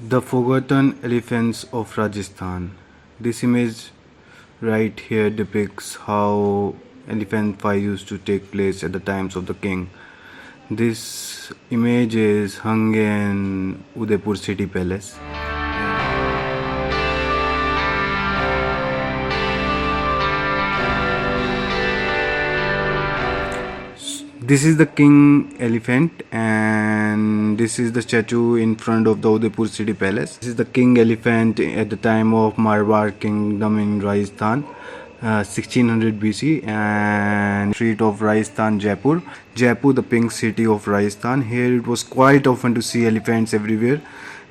The Forgotten Elephants of Rajasthan. This image right here depicts how elephant fight used to take place at the times of the king. This image is hung in Udaipur city palace. This is the king elephant, and this is the statue in front of the Udaipur city palace. This is the king elephant at the time of Marwar kingdom in Rajasthan, 1600 BC, and street of Rajasthan, Jaipur. Jaipur, the pink city of Rajasthan. Here it was quite often to see elephants everywhere.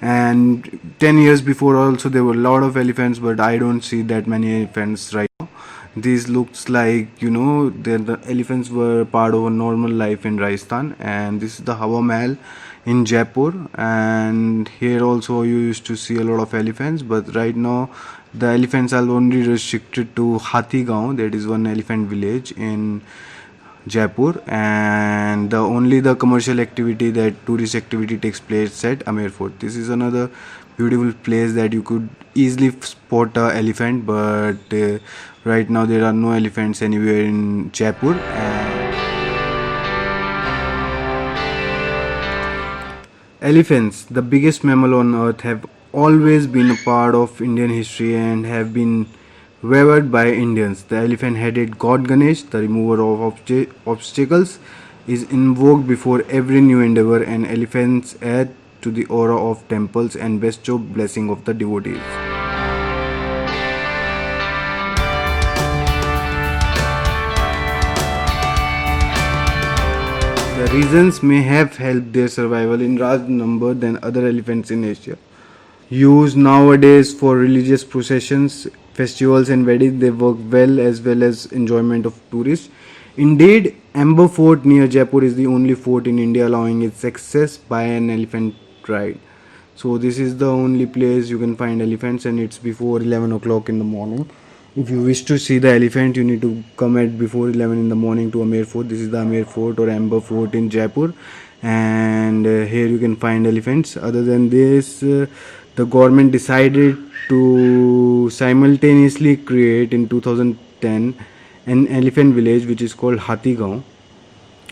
And 10 years before also there were a lot of elephants, but I don't see that many elephants right now. These looks like, the elephants were part of a normal life in Rajasthan. And this is the Hawa Mahal in Jaipur, and here also you used to see a lot of elephants, but right now the elephants are only restricted to Hathi Gaon. That is one elephant village in Jaipur, and the commercial activity, that tourist activity, takes place at Amer Fort. This is another beautiful place that you could easily spot a elephant, but right now there are no elephants anywhere in Jaipur. Elephants, the biggest mammal on earth, have always been a part of Indian history and have been revered by Indians. The elephant headed god Ganesh, the remover of obstacles, is invoked before every new endeavor, and elephants add to the aura of temples and bestow blessing of the devotees. The reasons may have helped their survival in large number than other elephants in Asia. Used nowadays for religious processions, festivals and weddings, they work well as enjoyment of tourists. Indeed, Amber Fort near Jaipur is the only fort in India allowing its access by an elephant ride. So this is the only place you can find elephants, and it's before 11 o'clock in the morning. If you wish to see the elephant, you need to come at before 11 in the morning to Amer Fort. This is the Amer Fort or Amber Fort in Jaipur, and here you can find elephants. Other than this, the government decided to simultaneously create in 2010 an elephant village which is called Hathi Gaon.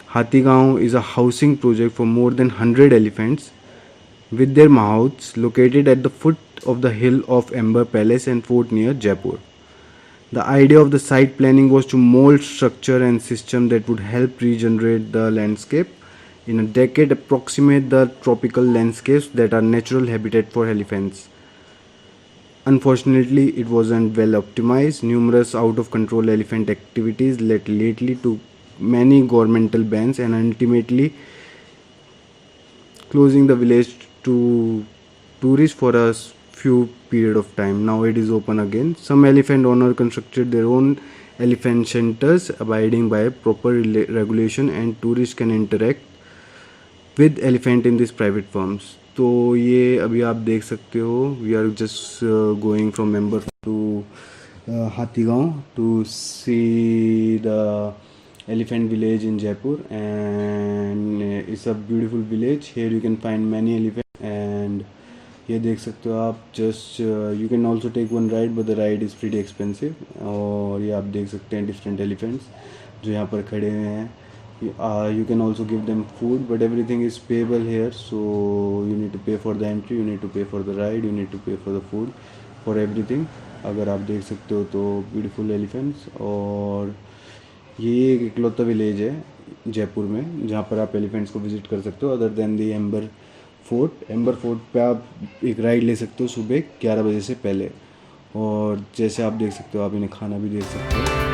Hathi Gaon is a housing project for more than 100 elephants with their mahouts located at the foot of the hill of Amber Palace and Fort near Jaipur. The idea of the site planning was to mold structure and system that would help regenerate the landscape in a decade, approximate the tropical landscapes that are natural habitat for elephants. Unfortunately, it wasn't well optimized. Numerous out of control elephant activities led lately to many governmental bans and ultimately closing the village to tourists for a few period of time. Now it is open again. Some elephant owner constructed their own elephant shelters abiding by proper regulation, and tourists can interact with elephant in these private farms. तो ये अभी आप देख सकते हो, we are just going from member to Hathigaon to see the elephant village in Jaipur, and it's a beautiful village. Here you can find many elephants, and ये देख सकते हो आप. Just you can also take one ride, but the ride is pretty expensive. और ये आप देख सकते हैं डिफरेंट एलिफेंट्स जो यहाँ पर खड़े हुए हैं. You can also give them food, but everything is payable here, so you need to pay for the entry, you need to pay for the ride, you need to pay for the food, for everything. अगर आप देख सकते हो तो beautiful elephants. और ये एक इकलौता विलेज है जयपुर में जहाँ पर आप एलिफेंट्स को विज़िट कर सकते हो. अदर देन दी एम्बर फोर्ट पे आप एक राइड ले सकते हो सुबह 11 बजे से पहले. और जैसे आप देख सकते हो, आप इन्हें खाना भी देख सकते हो.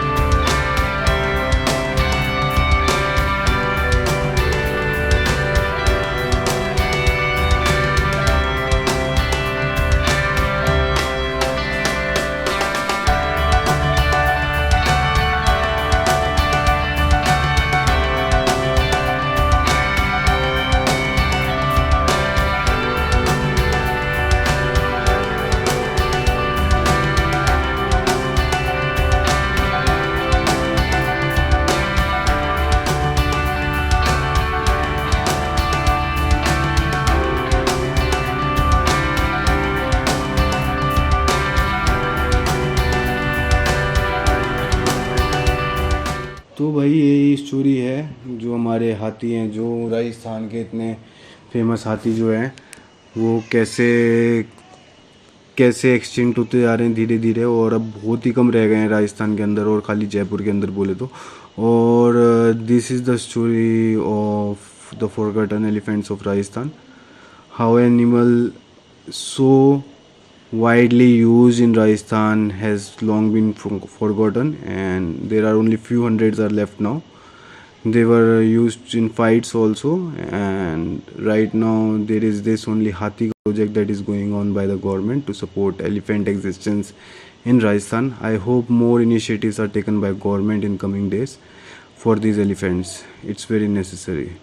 तो भाई यही स्टोरी है जो हमारे हाथी हैं, जो राजस्थान के इतने फेमस हाथी जो हैं वो कैसे कैसे एक्सटिंक्ट होते जा रहे हैं धीरे धीरे, और अब बहुत ही कम रह गए हैं राजस्थान के अंदर और खाली जयपुर के अंदर बोले तो। और this is the story of the forgotten elephants of Rajasthan, how animal so widely used in Rajasthan has long been forgotten, and there are only few hundreds are left now. They were used in fights also, and right now there is this only Hathi project that is going on by the government to support elephant existence in Rajasthan. I hope more initiatives are taken by government in coming days for these elephants. It's very necessary.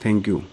Thank you.